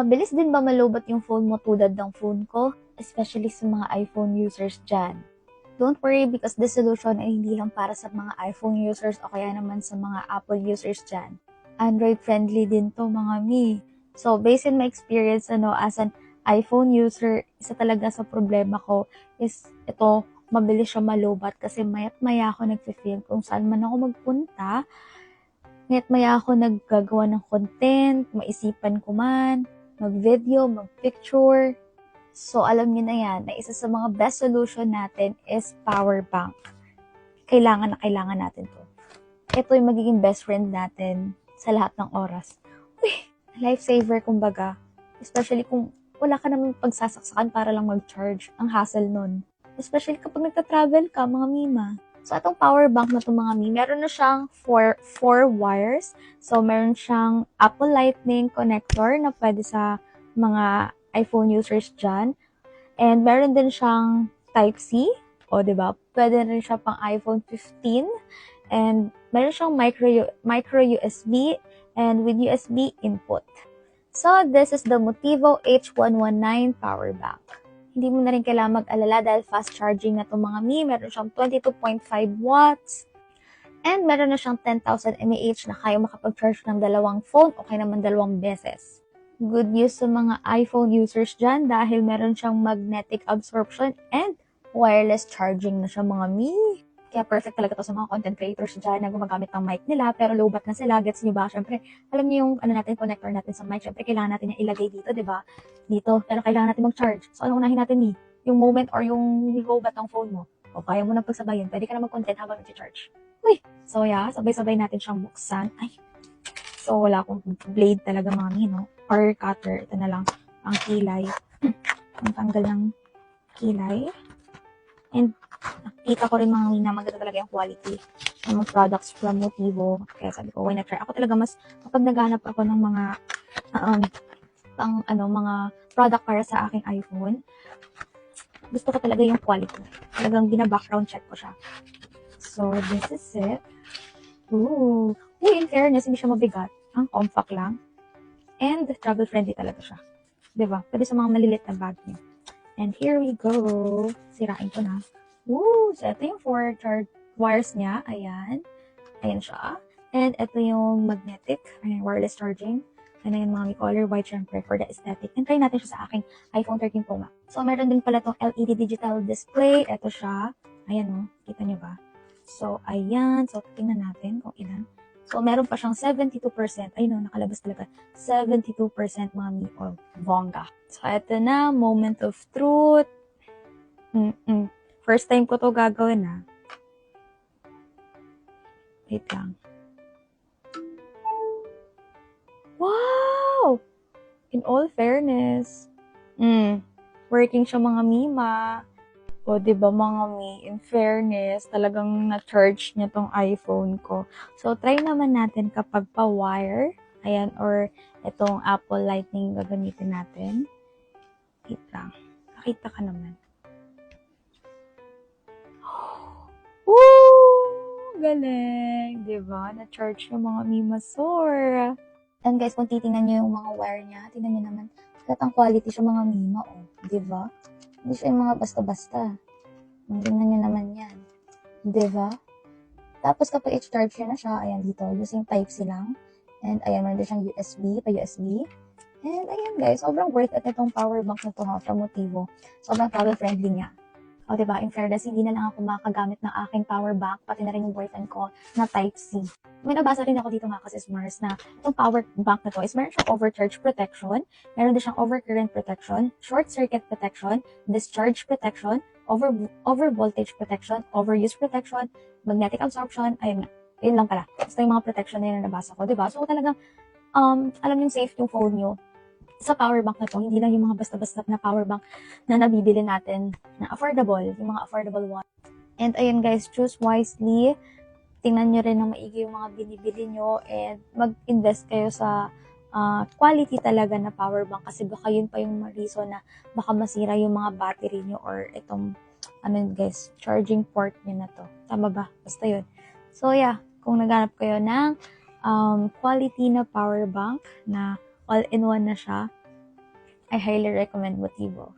Mabilis din ba malobot yung phone mo tulad ng phone ko? Especially sa mga iPhone users dyan. Don't worry because this solution ay hindi lang para sa mga iPhone users o kaya naman sa mga Apple users dyan. Android friendly din to mga mi. So based on my experience as an iPhone user, isa talaga sa problema ko is ito, mabilis siya malobat kasi mayat maya ako nagfe-feel kung saan man ako magpunta. Mayat maya ako naggagawa ng content, maisipan ko man, mag-video, mag-picture. So, alam niyo na yan, na isa sa mga best solution natin is power bank. Kailangan na kailangan natin to. Ito yung magiging best friend natin sa lahat ng oras. Uy, lifesaver kumbaga. Especially kung wala ka naman pagsasaksakan para lang mag-charge. Ang hassle nun. Especially kapag nagta-travel ka, mga mima. So, itong power bank na itong mga mi, meron na siyang four wires. So, meron siyang Apple Lightning connector na pwede sa mga iPhone users dyan. And meron din siyang Type-C. O, diba? Pwede rin siya pang iPhone 15. And meron siyang micro USB and with USB input. So, this is the Motivo H119 power bank. Hindi mo na rin kailangan mag-alala dahil fast charging na itong mga mi. Meron siyang 22.5 watts. And meron na siyang 10,000 mAh na kaya makapag-charge ng dalawang phone o kaya naman dalawang beses. Good news sa mga iPhone users dyan dahil meron siyang magnetic absorption and wireless charging na siya mga mi. Kaya perfect talaga to sa mga content creators dyan na gumagamit ng mic nila pero lowbat na sila. Gets nyo ba? Siyempre, alam niyo yung connector natin sa mic. Siyempre, kailangan natin yung ilagay dito, di ba? Dito. Pero kailangan natin mag-charge. So, anong unahin natin ni? Yung moment or yung lowbat ng phone mo. O kaya mo na pagsabayin. Pwede ka na mag-content habang nag-charge. Uy! So, yeah. Sabay-sabay natin siyang buksan. Ay! So, wala akong blade talaga mga no? Or cutter. Ito na lang ang kilay. Ang tanggal ng kilay. And nakita ko rin mga mina, maganda talaga yung quality ng mga products from Motivo. Kaya sabi ko, why not try? Ako talaga mas, kapag naghanap ako ng mga mga product para sa aking iPhone, gusto ko talaga yung quality. Talagang bina-background check ko siya. So, this is it. Ooh. In fairness, hindi siya mabigat. Ang compact lang. And travel-friendly talaga siya. Diba? Pwede sa mga malilit na bag niyo. And here we go. Sirain ko na. Ooh, so ito yung 4 charge wires niya. Ayan. Ayan siya. And ito yung magnetic. Ayan, wireless charging. And ayan mga color white syempre for the aesthetic. And try natin siya sa aking iPhone 13 Pro Max. So meron din pala tong LED digital display. Ito siya. Ayan o. Kita nyo ba? So ayan. So tingnan natin kung ilan. So, meron pa siyang 72%. Ayun, nakalabas talaga. 72% mga mi o bongga. So, ito na. Moment of truth. First time ko to gagawin, ha. Wait lang. Wow! In all fairness. Working siya mga mima. O, diba mga mi, in fairness, talagang na-charge niya tong iPhone ko. So, try naman natin kapag pa-wire, ayan, or itong Apple Lightning gagamitin natin. Wait lang. Nakita ka naman. Woo! Galing! Diba? Na-charge yung mga mi masor. And guys, kung titingnan nyo yung mga wire niya, tingnan nyo naman, ang quality siya mga mima, oh. Diba? Hindi siya yung mga basta-basta. Tingnan nyo naman yan. Diba? Tapos kapag i-charge nyo na siya, ayan dito, using Type-C lang. And ayan, meron din siyang USB, pa-USB. And ayan guys, sobrang worth it itong power bank na to ha, from Motivo. Sobrang travel-friendly niya. O diba, in fairness, hindi na lang ako makagamit ng aking power bank, pati na rin yung boyfriend ko na Type-C. May nabasa rin ako dito mga kasismers na itong power bank na to is meron siyang overcharge protection, meron din siyang overcurrent protection, short circuit protection, discharge protection, over voltage protection, overuse protection, magnetic absorption, ayun nga. Yun lang pala. Basta yung mga protection na yun na nabasa ko, diba? So talagang, alam yung safe yung phone nyo. Sa power bank na to, hindi lang yung mga basta-basta na power bank na nabibili natin na affordable, yung mga affordable one. And ayun guys, choose wisely. Tingnan nyo rin na maigi yung mga binibili nyo and mag-invest kayo sa quality talaga na power bank kasi baka yun pa yung reason na baka masira yung mga battery nyo or itong guys, charging port nyo na to. Tama ba? Basta yun. So yeah, kung naghanap kayo ng quality na power bank na all-in-one na siya, I highly recommend Motivo.